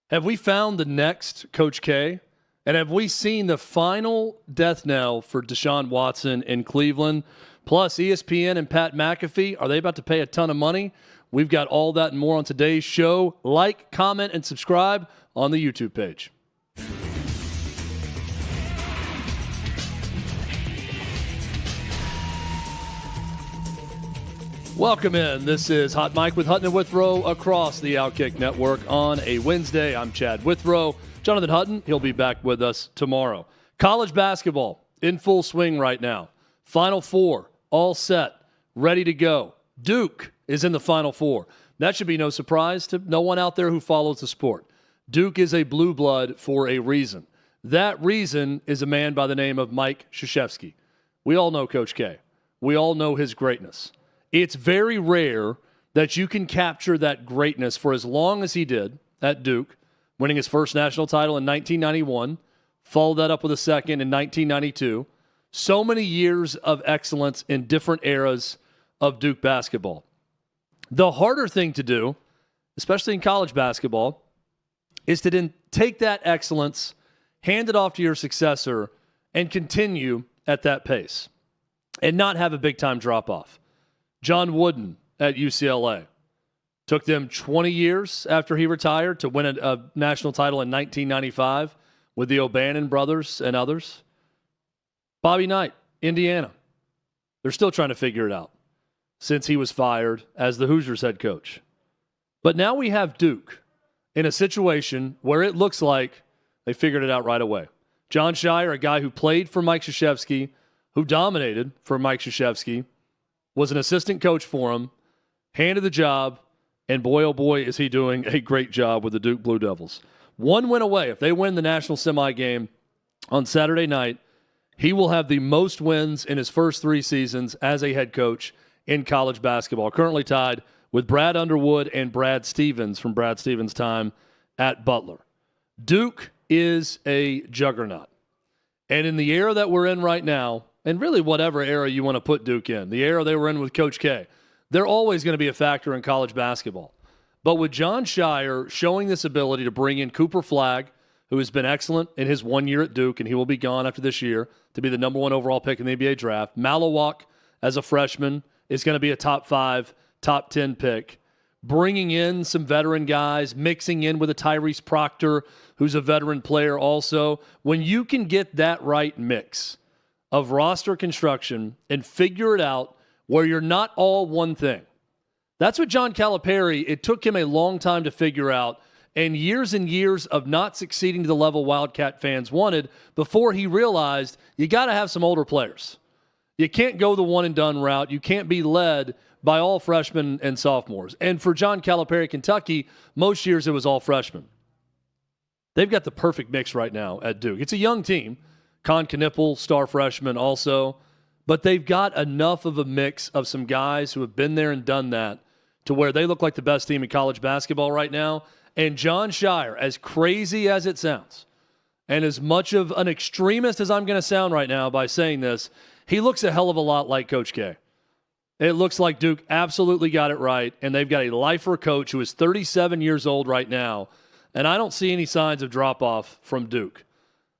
Have we found the next Coach K? And have we seen the final death knell for Deshaun Watson in Cleveland? Plus, ESPN and Pat McAfee, are they about to pay a ton of money? We've got all that and more on today's show. Like, comment, and subscribe on the YouTube page. Welcome in. This is Hot Mike with Hutton and Withrow across the OutKick Network on a Wednesday. I'm Chad Withrow. Jonathan Hutton, he'll be back with us tomorrow. College basketball in full swing right now. Final Four, all set, ready to go. Duke is in the Final Four. That should be no surprise to no one out there who follows the sport. Duke is a blue blood for a reason. That reason is a man by the name of Mike Krzyzewski. We all know Coach K. We all know his greatness. It's very rare that you can capture that greatness for as long as he did at Duke, winning his first national title in 1991, followed that up with a second in 1992. So many years of excellence in different eras of Duke basketball. The harder thing to do, especially in college basketball, is to then take that excellence, hand it off to your successor, and continue at that pace and not have a big-time drop-off. John Wooden at UCLA. Took them 20 years after he retired to win a national title in 1995 with the O'Bannon brothers and others. Bobby Knight, Indiana. They're still trying to figure it out since he was fired as the Hoosiers head coach. But now we have Duke in a situation where it looks like they figured it out right away. John Scheyer, a guy who played for Mike Krzyzewski, who dominated for Mike Krzyzewski, was an assistant coach for him, handed the job, and boy, oh boy, is he doing a great job with the Duke Blue Devils. One win away. If they win the national semi game on Saturday night, he will have the most wins in his first 3 seasons as a head coach in college basketball, currently tied with Brad Underwood and Brad Stevens from Brad Stevens' time at Butler. Duke is a juggernaut. And in the era that we're in right now, and really whatever era you want to put Duke in, the era they were in with Coach K, they're always going to be a factor in college basketball. But with John Scheyer showing this ability to bring in Cooper Flagg, who has been excellent in his 1 year at Duke, and he will be gone after this year to be the number 1 overall pick in the NBA draft. Malawak, as a freshman, is going to be a top 5, top 10 pick. Bringing in some veteran guys, mixing in with a Tyrese Proctor, who's a veteran player also. When you can get that right mix of roster construction and figure it out where you're not all one thing. That's what John Calipari, it took him a long time to figure out, and years of not succeeding to the level Wildcat fans wanted before he realized you got to have some older players. You can't go the one-and-done route. You can't be led by all freshmen and sophomores. And for John Calipari, Kentucky, most years it was all freshmen. They've got the perfect mix right now at Duke. It's a young team. Con Knipple, star freshman also. But they've got enough of a mix of some guys who have been there and done that to where they look like the best team in college basketball right now. And John Scheyer, as crazy as it sounds, and as much of an extremist as I'm going to sound right now by saying this, he looks a hell of a lot like Coach K. It looks like Duke absolutely got it right, and they've got a lifer coach who is 37 years old right now, and I don't see any signs of drop-off from Duke.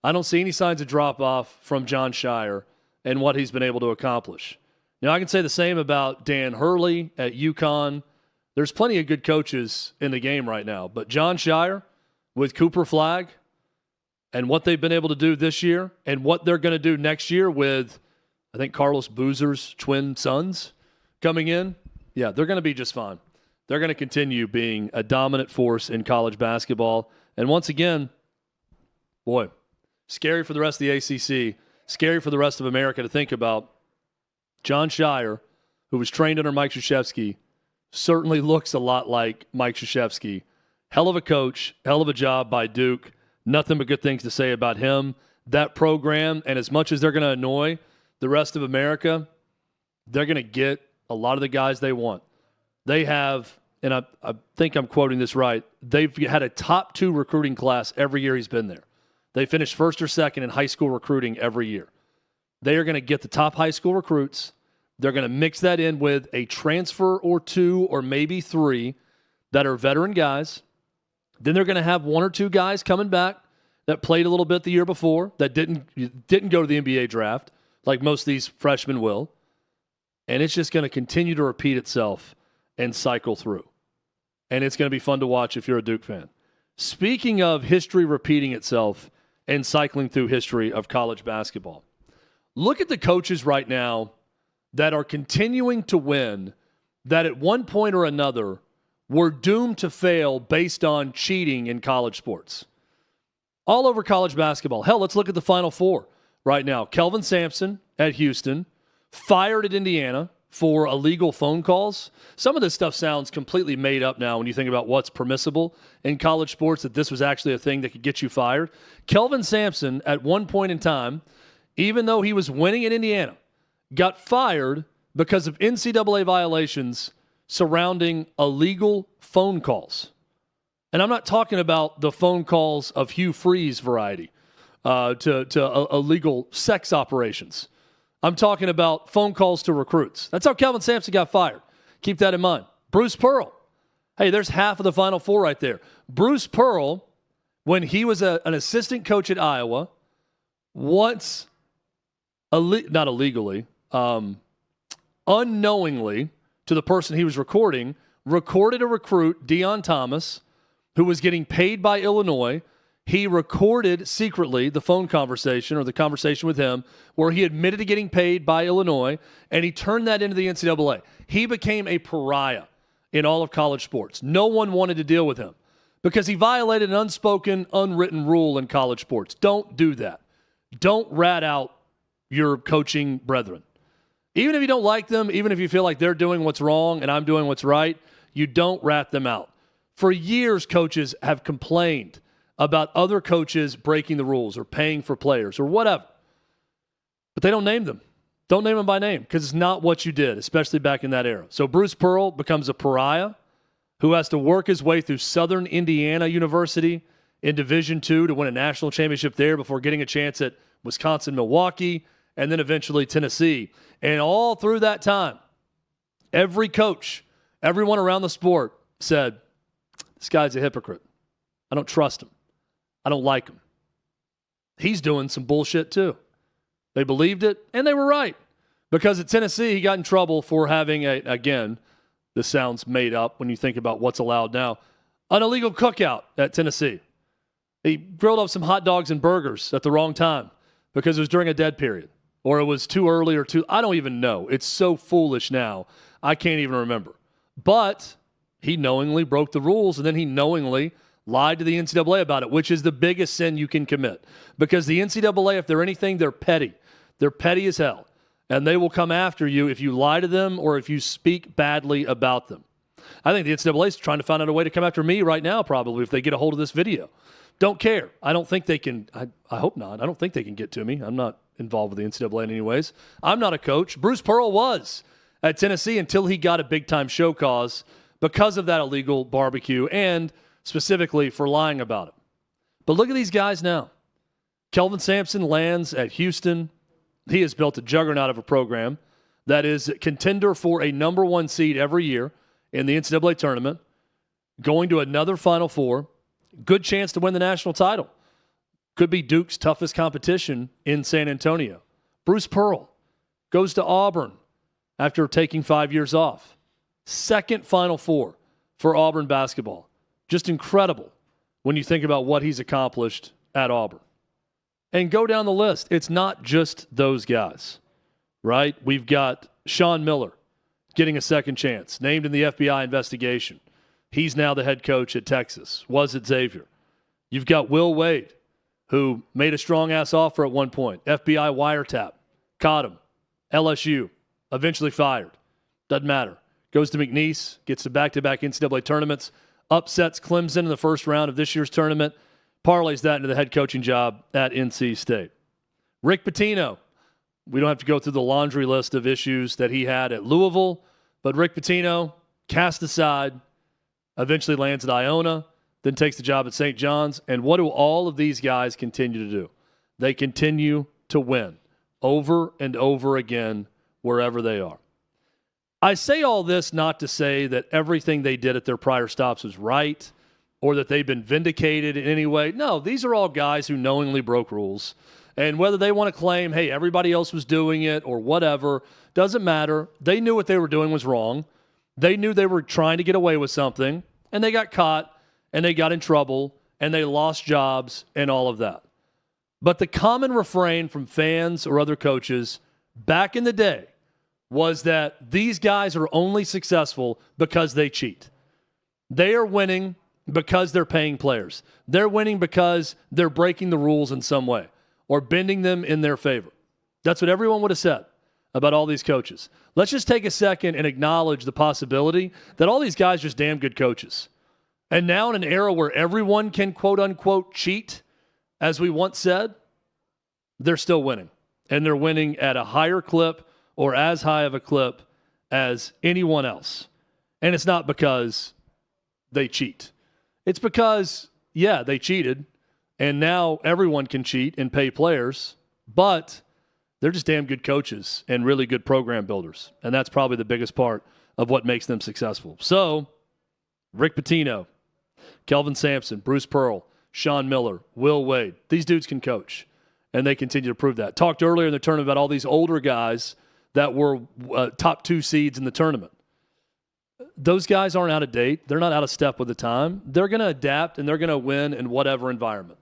I don't see any signs of drop-off from John Scheyer and what he's been able to accomplish. Now, I can say the same about Dan Hurley at UConn. There's plenty of good coaches in the game right now, but John Scheyer with Cooper Flagg and what they've been able to do this year and what they're going to do next year with, I think, Carlos Boozer's twin sons coming in, yeah, they're going to be just fine. They're going to continue being a dominant force in college basketball. And once again, boy, scary for the rest of the ACC, scary for the rest of America to think about. John Scheyer, who was trained under Mike Krzyzewski, certainly looks a lot like Mike Krzyzewski. Hell of a coach, hell of a job by Duke. Nothing but good things to say about him, that program, and as much as they're going to annoy the rest of America, they're going to get a lot of the guys they want. They have, and I think I'm quoting this right, they've had a top 2 recruiting class every year he's been there. They finished first or second in high school recruiting every year. They are going to get the top high school recruits. They're going to mix that in with a transfer or 2 or maybe 3 that are veteran guys Then they're going to have one or two guys coming back that played a little bit the year before that didn't go to the NBA draft like most of these freshmen will. And it's just going to continue to repeat itself and cycle through. And it's going to be fun to watch if you're a Duke fan. Speaking of history repeating itself and cycling through history of college basketball, look at the coaches right now that are continuing to win that at one point or another were doomed to fail based on cheating in college sports. All over college basketball. Hell, let's look at the Final Four right now. Kelvin Sampson at Houston, fired at Indiana for illegal phone calls. Some of this stuff sounds completely made up now when you think about what's permissible in college sports, that this was actually a thing that could get you fired. Kelvin Sampson, at one point in time, even though he was winning in Indiana, got fired because of NCAA violations surrounding illegal phone calls. And I'm not talking about the phone calls of Hugh Freeze variety to illegal sex operations. I'm talking about phone calls to recruits. That's how Kelvin Sampson got fired. Keep that in mind. Bruce Pearl. Hey, there's half of the Final Four right there. Bruce Pearl, when he was an assistant coach at Iowa, once, not illegally, unknowingly to the person he was recorded a recruit, Deion Thomas, who was getting paid by Illinois. He recorded secretly the phone conversation or the conversation with him where he admitted to getting paid by Illinois, and he turned that into the NCAA. He became a pariah in all of college sports. No one wanted to deal with him because he violated an unspoken, unwritten rule in college sports. Don't do that. Don't rat out your coaching brethren. Even if you don't like them, even if you feel like they're doing what's wrong and I'm doing what's right, you don't rat them out. For years, coaches have complained about other coaches breaking the rules or paying for players or whatever. But they don't name them. Don't name them by name because it's not what you did, especially back in that era. So Bruce Pearl becomes a pariah who has to work his way through Southern Indiana University in Division II to win a national championship there before getting a chance at Wisconsin, Milwaukee, and then eventually Tennessee. And all through that time, every coach, everyone around the sport said, this guy's a hypocrite. I don't trust him. I don't like him. He's doing some bullshit too. They believed it, and they were right. Because at Tennessee, he got in trouble for having again, this sounds made up when you think about what's allowed now, an illegal cookout at Tennessee. He grilled up some hot dogs and burgers at the wrong time because it was during a dead period. Or it was too early I don't even know. It's so foolish now, I can't even remember. But he knowingly broke the rules, and then he knowingly lied to the NCAA about it, which is the biggest sin you can commit. Because the NCAA, if they're anything, they're petty. They're petty as hell. And they will come after you if you lie to them or if you speak badly about them. I think the NCAA is trying to find out a way to come after me right now, probably, if they get a hold of this video. Don't care. I don't think they can. I hope not. I don't think they can get to me. I'm not involved with the NCAA in any ways. I'm not a coach. Bruce Pearl was at Tennessee until he got a big-time show cause because of that illegal barbecue and specifically for lying about it. But look at these guys now. Kelvin Sampson lands at Houston. He has built a juggernaut of a program that is a contender for a number one seed every year in the NCAA tournament, going to another Final Four, good chance to win the national title. Could be Duke's toughest competition in San Antonio. Bruce Pearl goes to Auburn after taking 5 years off. Second Final Four for Auburn basketball. Just incredible when you think about what he's accomplished at Auburn. And go down the list. It's not just those guys, right? We've got Sean Miller getting a second chance, named in the FBI investigation. He's now the head coach at Texas, was at Xavier. You've got Will Wade, who made a strong-ass offer at one point. FBI wiretap, caught him. LSU, eventually fired. Doesn't matter. Goes to McNeese, gets to back-to-back NCAA tournaments, upsets Clemson in the first round of this year's tournament, parlays that into the head coaching job at NC State. Rick Pitino, we don't have to go through the laundry list of issues that he had at Louisville, but Rick Pitino, cast aside, eventually lands at Iona, then takes the job at St. John's. And what do all of these guys continue to do? They continue to win over and over again wherever they are. I say all this not to say that everything they did at their prior stops was right or that they've been vindicated in any way. No, these are all guys who knowingly broke rules. And whether they want to claim, hey, everybody else was doing it or whatever, doesn't matter. They knew what they were doing was wrong. They knew they were trying to get away with something, and they got caught, and they got in trouble, and they lost jobs and all of that. But the common refrain from fans or other coaches back in the day was that these guys are only successful because they cheat. They are winning because they're paying players. They're winning because they're breaking the rules in some way or bending them in their favor. That's what everyone would have said about all these coaches. Let's just take a second and acknowledge the possibility that all these guys are just damn good coaches. And now in an era where everyone can quote-unquote cheat, as we once said, they're still winning. And they're winning at a higher clip or as high of a clip as anyone else. And it's not because they cheat. It's because, yeah, they cheated, and now everyone can cheat and pay players, but they're just damn good coaches and really good program builders. And that's probably the biggest part of what makes them successful. So, Rick Pitino, Kelvin Sampson, Bruce Pearl, Sean Miller, Will Wade, these dudes can coach, and they continue to prove that. Talked earlier in the tournament about all these older guys that were top 2 seeds in the tournament. Those guys aren't out of date. They're not out of step with the time. They're going to adapt, and they're going to win in whatever environment.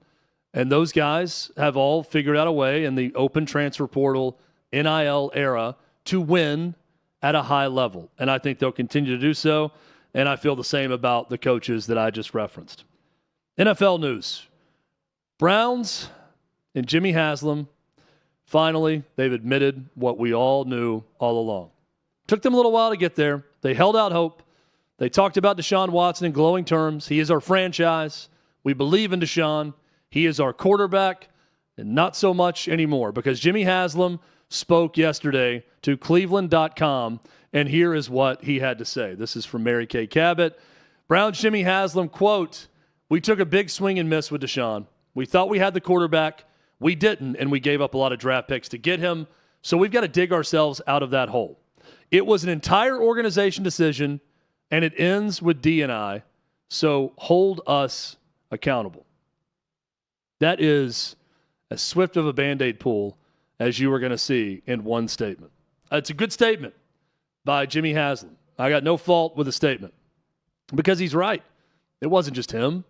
And those guys have all figured out a way in the open transfer portal, NIL era to win at a high level. And I think they'll continue to do so. And I feel the same about the coaches that I just referenced. NFL news. Browns and Jimmy Haslam, finally, they've admitted what we all knew all along. Took them a little while to get there. They held out hope. They talked about Deshaun Watson in glowing terms. He is our franchise. We believe in Deshaun. He is our quarterback, and not so much anymore because Jimmy Haslam spoke yesterday to Cleveland.com, and here is what he had to say. This is from Mary Kay Cabot. Browns Jimmy Haslam, quote, "We took a big swing and miss with Deshaun. We thought we had the quarterback. We didn't, and we gave up a lot of draft picks to get him, so we've got to dig ourselves out of that hole. It was an entire organization decision, and it ends with D&I, so hold us accountable." That is as swift of a Band-Aid pull as you are going to see in one statement. It's a good statement by Jimmy Haslam. I got no fault with the statement because he's right. It wasn't just him,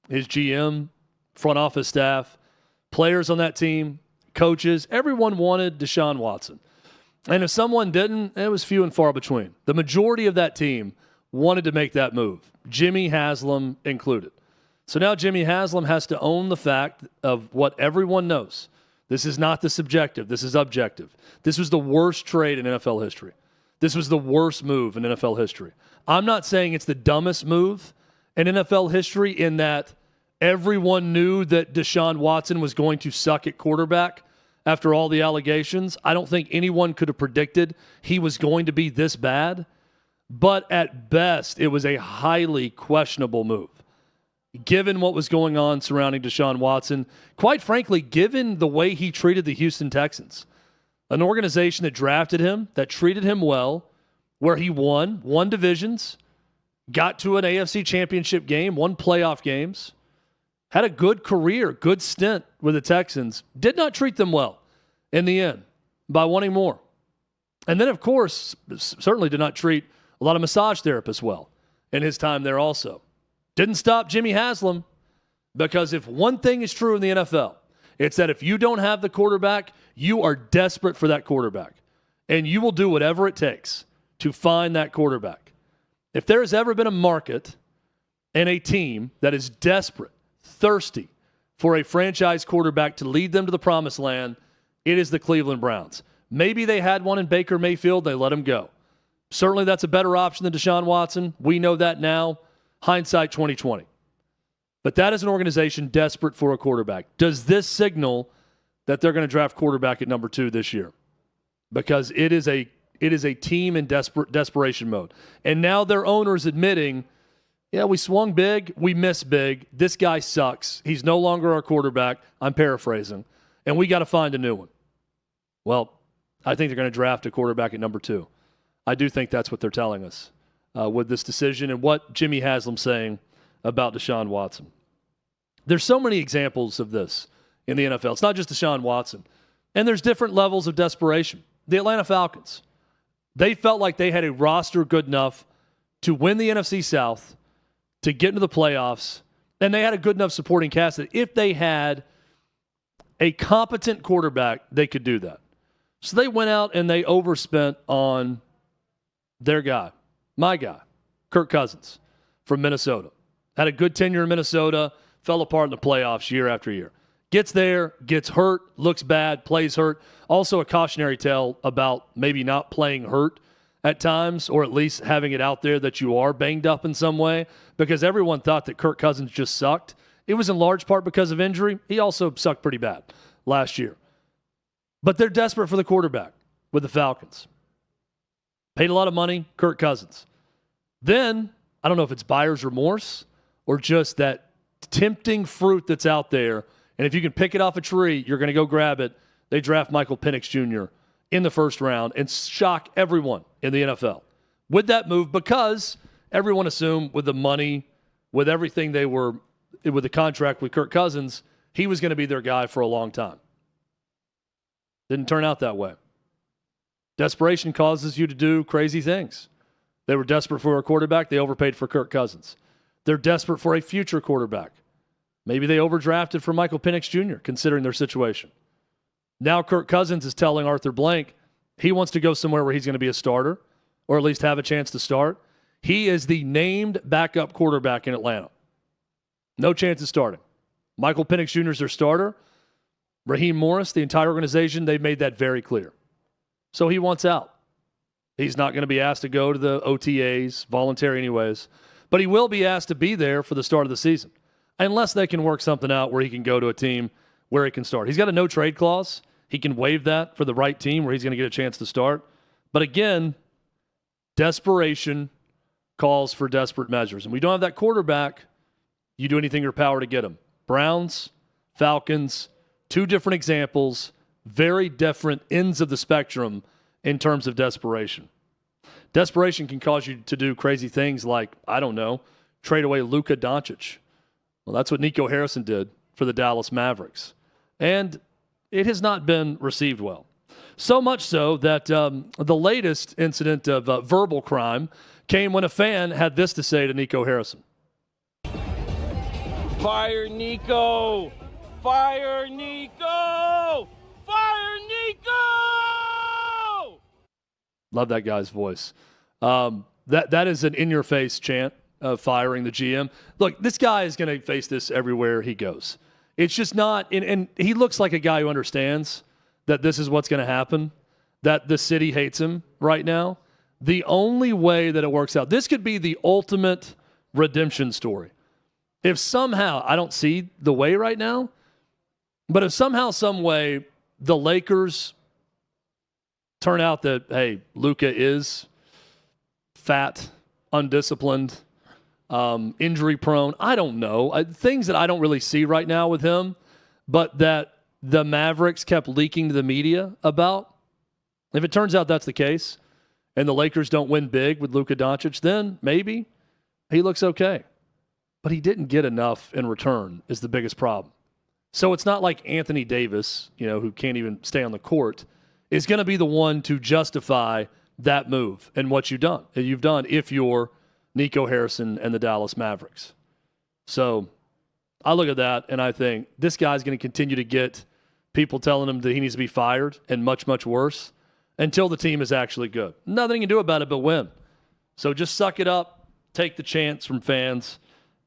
his GM, front office staff, players on that team, coaches. Everyone wanted Deshaun Watson. And if someone didn't, it was few and far between. The majority of that team wanted to make that move, Jimmy Haslam included. So now Jimmy Haslam has to own the fact of what everyone knows. This is not the subjective. This is objective. This was the worst trade in NFL history. This was the worst move in NFL history. I'm not saying it's the dumbest move in NFL history in that everyone knew that Deshaun Watson was going to suck at quarterback after all the allegations. I don't think anyone could have predicted he was going to be this bad. But at best, it was a highly questionable move. Given what was going on surrounding Deshaun Watson, quite frankly, given the way he treated the Houston Texans, an organization that drafted him, that treated him well, where he won divisions, got to an AFC championship game, won playoff games, had a good career, good stint with the Texans, did not treat them well in the end by wanting more. And then, of course, certainly did not treat a lot of massage therapists well in his time there also. Didn't stop Jimmy Haslam because if one thing is true in the NFL, it's that if you don't have the quarterback, you are desperate for that quarterback. And you will do whatever it takes to find that quarterback. If there has ever been a market and a team that is desperate, thirsty for a franchise quarterback to lead them to the promised land, it is the Cleveland Browns. Maybe they had one in Baker Mayfield. They let him go. Certainly that's a better option than Deshaun Watson. We know that now. Hindsight 2020. But that is an organization desperate for a quarterback. Does this signal that they're going to draft quarterback at number 2 this year? Because it is a team in desperation mode. And now their owner's admitting, yeah, we swung big, we missed big. This guy sucks. He's no longer our quarterback. I'm paraphrasing. And we got to find a new one. Well, I think they're going to draft a quarterback at number 2. I do think that's what they're telling us with this decision and what Jimmy Haslam's saying about Deshaun Watson. There's so many examples of this in the NFL. It's not just Deshaun Watson. And there's different levels of desperation. The Atlanta Falcons, they felt like they had a roster good enough to win the NFC South, to get into the playoffs, and they had a good enough supporting cast that if they had a competent quarterback, they could do that. So they went out and they overspent on their guy, my guy, Kirk Cousins from Minnesota. Had a good tenure in Minnesota, fell apart in the playoffs year after year. Gets there, gets hurt, looks bad, plays hurt. Also a cautionary tale about maybe not playing hurt at times, or at least having it out there that you are banged up in some way, because everyone thought that Kirk Cousins just sucked. It was in large part because of injury. He also sucked pretty bad last year. But they're desperate for the quarterback with the Falcons. Paid a lot of money, Kirk Cousins. Then, I don't know if it's buyer's remorse or just that tempting fruit that's out there, and if you can pick it off a tree, you're going to go grab it. They draft Michael Penix Jr. in the first round and shock everyone in the NFL with that move, because everyone assumed with the money, with everything they were, with the contract with Kirk Cousins, he was going to be their guy for a long time. Didn't turn out that way. Desperation causes you to do crazy things. They were desperate for a quarterback. They overpaid for Kirk Cousins. They're desperate for a future quarterback. Maybe they overdrafted for Michael Penix Jr., considering their situation. Now Kirk Cousins is telling Arthur Blank he wants to go somewhere where he's going to be a starter, or at least have a chance to start. He is the named backup quarterback in Atlanta. No chance of starting. Michael Penix Jr. is their starter. Raheem Morris, the entire organization, they've made that very clear. So he wants out. He's not going to be asked to go to the OTAs, voluntary anyways, but he will be asked to be there for the start of the season, unless they can work something out where he can go to a team where he can start. He's got a no-trade clause. He can waive that for the right team where he's going to get a chance to start. But again, desperation calls for desperate measures. And we don't have that quarterback. You do anything in your power to get him. Browns, Falcons, two different examples, very different ends of the spectrum in terms of desperation. Desperation can cause you to do crazy things like, I don't know, trade away Luka Doncic. Well, that's what Nico Harrison did for the Dallas Mavericks. And it has not been received well. So much so that the latest incident of verbal crime came when a fan had this to say to Nico Harrison. Fire Nico! Fire Nico! Fire Nico! Love that guy's voice. That is an in-your-face chant of firing the GM. Look, this guy is going to face this everywhere he goes. It's just not, and he looks like a guy who understands that this is what's going to happen, that the city hates him right now. The only way that it works out, this could be the ultimate redemption story. If somehow, I don't see the way right now, but if somehow, some way, the Lakers turn out that, hey, Luka is fat, undisciplined, injury prone. I don't know. Things that I don't really see right now with him, but that the Mavericks kept leaking to the media about. If it turns out that's the case and the Lakers don't win big with Luka Doncic, then maybe he looks okay. But he didn't get enough in return is the biggest problem. So it's not like Anthony Davis, who can't even stay on the court, is going to be the one to justify that move and what you've done if you're Nico Harrison and the Dallas Mavericks. So I look at that and I think this guy's going to continue to get people telling him that he needs to be fired and much, much worse until the team is actually good. Nothing he can do about it but win. So just suck it up, take the chance from fans,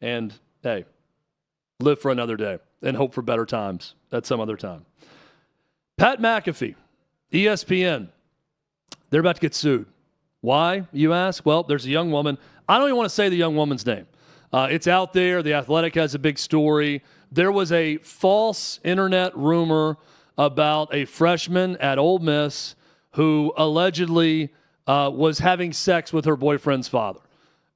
and, hey, live for another day and hope for better times at some other time. Pat McAfee, ESPN, they're about to get sued. Why, you ask? Well, there's a young woman. I don't even want to say the young woman's name. It's out there. The Athletic has a big story. There was a false internet rumor about a freshman at Ole Miss who allegedly was having sex with her boyfriend's father.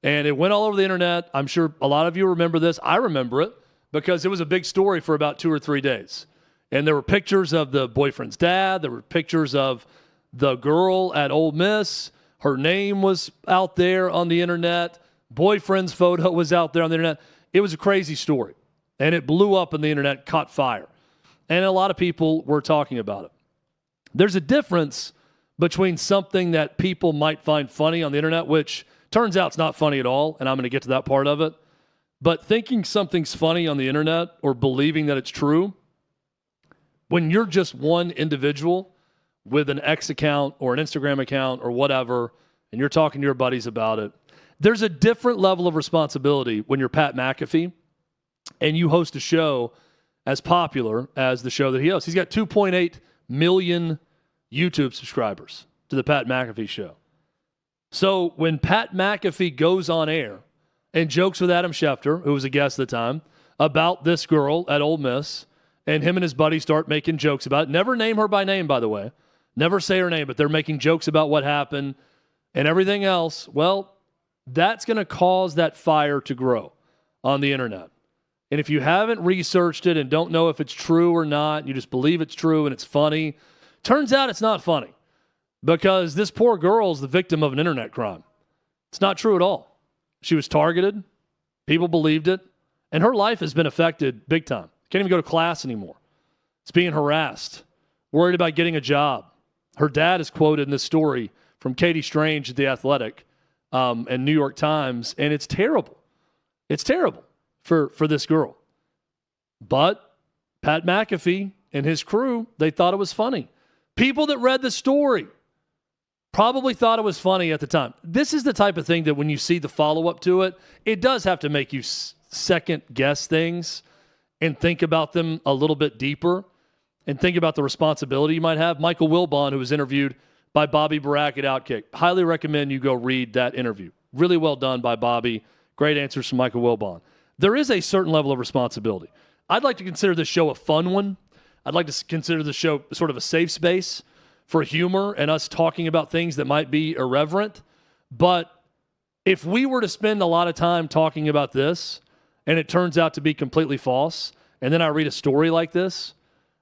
And it went all over the internet. I'm sure a lot of you remember this. I remember it because it was a big story for about 2 or 3 days. And there were pictures of the boyfriend's dad. There were pictures of the girl at Ole Miss. Her name was out there on the internet. Boyfriend's photo was out there on the internet. it was a crazy story. And it blew up on the internet, caught fire. And a lot of people were talking about it. There's a difference between something that people might find funny on the internet, which turns out it's not funny at all, and I'm going to get to that part of it. But thinking something's funny on the internet or believing that it's true, when you're just one individual with an X account or an Instagram account or whatever, and you're talking to your buddies about it, there's a different level of responsibility when you're Pat McAfee and you host a show as popular as the show that he hosts. He's got 2.8 million YouTube subscribers to the Pat McAfee show. So when Pat McAfee goes on air and jokes with Adam Schefter, who was a guest at the time, about this girl at Ole Miss, and him and his buddy start making jokes about it. Never name her by name, by the way. Never say her name, but they're making jokes about what happened and everything else. Well, that's going to cause that fire to grow on the internet. And if you haven't researched it and don't know if it's true or not, you just believe it's true and it's funny, turns out it's not funny because this poor girl is the victim of an internet crime. It's not true at all. She was targeted. People believed it. And her life has been affected big time. Can't even go to class anymore. It's being harassed, worried about getting a job. Her dad is quoted in this story from Katie Strange at The Athletic and New York Times, and it's terrible. It's terrible for this girl. But Pat McAfee and his crew, they thought it was funny. People that read the story probably thought it was funny at the time. This is the type of thing that when you see the follow-up to it, it does have to make you second-guess things and think about them a little bit deeper and think about the responsibility you might have. Michael Wilbon, who was interviewed by Bobby Barack at OutKick, highly recommend you go read that interview. Really well done by Bobby. Great answers from Michael Wilbon. There is a certain level of responsibility. I'd like to consider this show a fun one. I'd like to consider the show sort of a safe space for humor and us talking about things that might be irreverent. But if we were to spend a lot of time talking about this and it turns out to be completely false, and then I read a story like this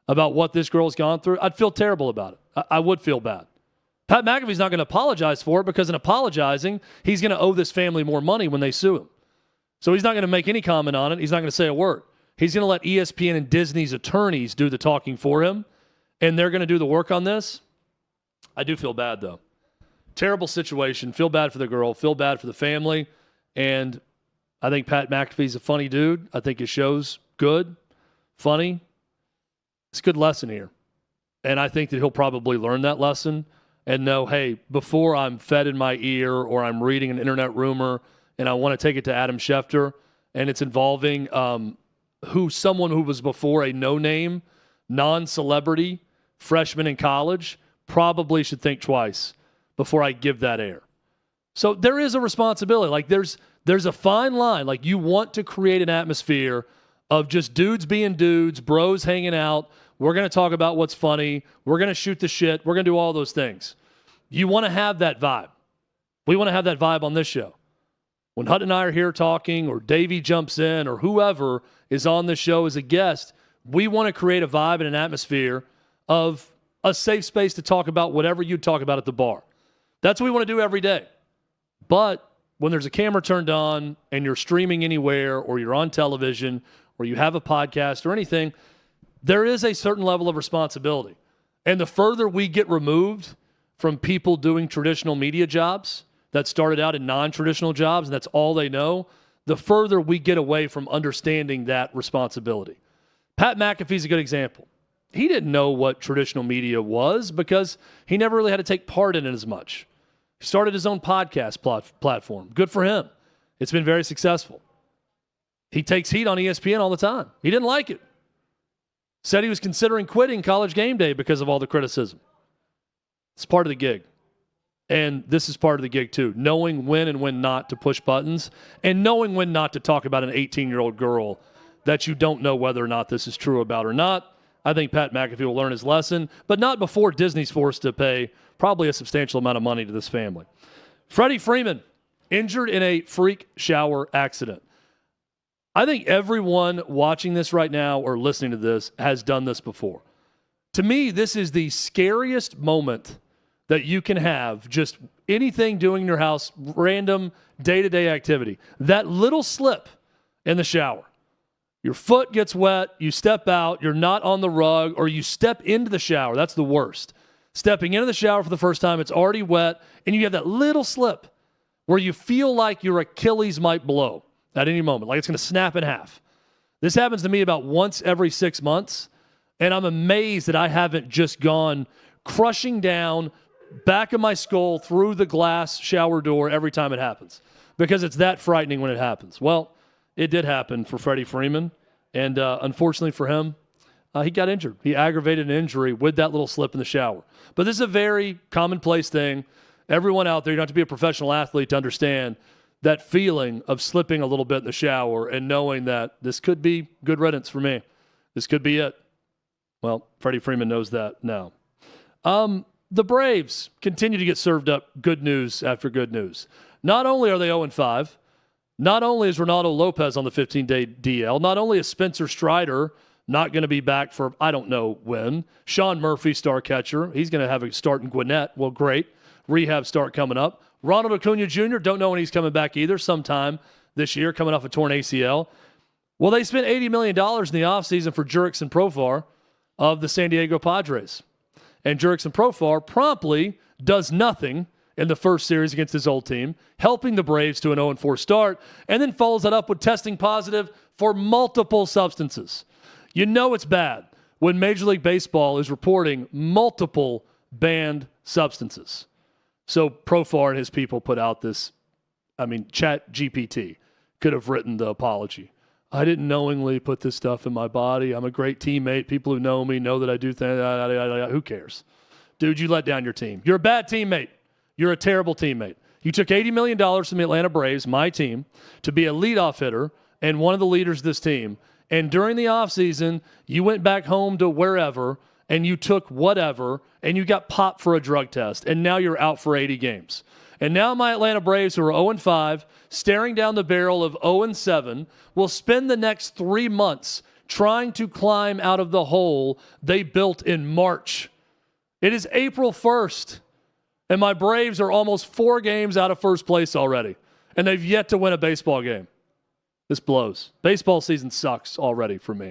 about what this girl's gone through, I'd feel terrible about it. I would feel bad. Pat McAfee's not going to apologize for it because in apologizing, he's going to owe this family more money when they sue him. So he's not going to make any comment on it. He's not going to say a word. He's going to let ESPN and Disney's attorneys do the talking for him, and they're going to do the work on this. I do feel bad, though. Terrible situation. Feel bad for the girl. Feel bad for the family. And I think Pat McAfee's a funny dude. I think his show's good, funny. It's a good lesson here. And I think that he'll probably learn that lesson and know, hey, before I'm fed in my ear or I'm reading an internet rumor and I want to take it to Adam Schefter and it's involving someone who was before a no-name, non-celebrity freshman in college, probably should think twice before I give that air. So there is a responsibility. Like there's a fine line. Like you want to create an atmosphere of just dudes being dudes, bros hanging out. We're going to talk about what's funny. We're going to shoot the shit. We're going to do all those things. You want to have that vibe. We want to have that vibe on this show. When Hutton and I are here talking or Davey jumps in or whoever is on this show as a guest, we want to create a vibe and an atmosphere of a safe space to talk about whatever you talk about at the bar. That's what we want to do every day. But when there's a camera turned on and you're streaming anywhere or you're on television or you have a podcast or anything, there is a certain level of responsibility. And the further we get removed from people doing traditional media jobs that started out in non-traditional jobs and that's all they know, the further we get away from understanding that responsibility. Pat McAfee's a good example. He didn't know what traditional media was because he never really had to take part in it as much. He started his own podcast platform. Good for him. It's been very successful. He takes heat on ESPN all the time. He didn't like it. Said he was considering quitting College Game Day because of all the criticism. It's part of the gig. And this is part of the gig too. Knowing when and when not to push buttons and knowing when not to talk about an 18-year-old girl that you don't know whether or not this is true about or not. I think Pat McAfee will learn his lesson, but not before Disney's forced to pay probably a substantial amount of money to this family. Freddie Freeman, injured in a freak shower accident. I think everyone watching this right now or listening to this has done this before. To me, this is the scariest moment that you can have, just anything doing in your house, random day-to-day activity. That little slip in the shower. Your foot gets wet, you step out, you're not on the rug, or you step into the shower. That's the worst. Stepping into the shower for the first time, it's already wet, and you have that little slip where you feel like your Achilles might blow at any moment, like it's going to snap in half. This happens to me about once every 6 months, and I'm amazed that I haven't just gone crushing down back of my skull through the glass shower door every time it happens, because it's that frightening when it happens. Well, it did happen for Freddie Freeman, and unfortunately for him, he got injured. He aggravated an injury with that little slip in the shower. But this is a very commonplace thing. Everyone out there, you don't have to be a professional athlete to understand that feeling of slipping a little bit in the shower and knowing that this could be good riddance for me. This could be it. Well, Freddie Freeman knows that now. The Braves continue to get served up good news after good news. Not only are they 0-5, not only is Ronaldo Lopez on the 15-day DL, not only is Spencer Strider not going to be back for I don't know when. Sean Murphy, star catcher, he's going to have a start in Gwinnett. Well, great. Rehab start coming up. Ronald Acuna Jr., don't know when he's coming back either, sometime this year, coming off a torn ACL. Well, they spent $80 million in the offseason for Jurickson Profar of the San Diego Padres. And Jurickson Profar promptly does nothing in the first series against his old team, helping the Braves to an 0-4 start, and then follows that up with testing positive for multiple substances. You know it's bad when Major League Baseball is reporting multiple banned substances. So Profar and his people put out this, Chat GPT could have written the apology. I didn't knowingly put this stuff in my body. I'm a great teammate. People who know me know that I do things. Who cares? Dude, you let down your team. You're a bad teammate. You're a terrible teammate. You took $80 million from the Atlanta Braves, my team, to be a leadoff hitter and one of the leaders of this team. And during the offseason, you went back home to wherever, and you took whatever, and you got popped for a drug test, and now you're out for 80 games. And now my Atlanta Braves, who are 0-5, staring down the barrel of 0-7, will spend the next 3 months trying to climb out of the hole they built in March. It is April 1st, and my Braves are almost 4 games out of first place already, and they've yet to win a baseball game. This blows. Baseball season sucks already for me.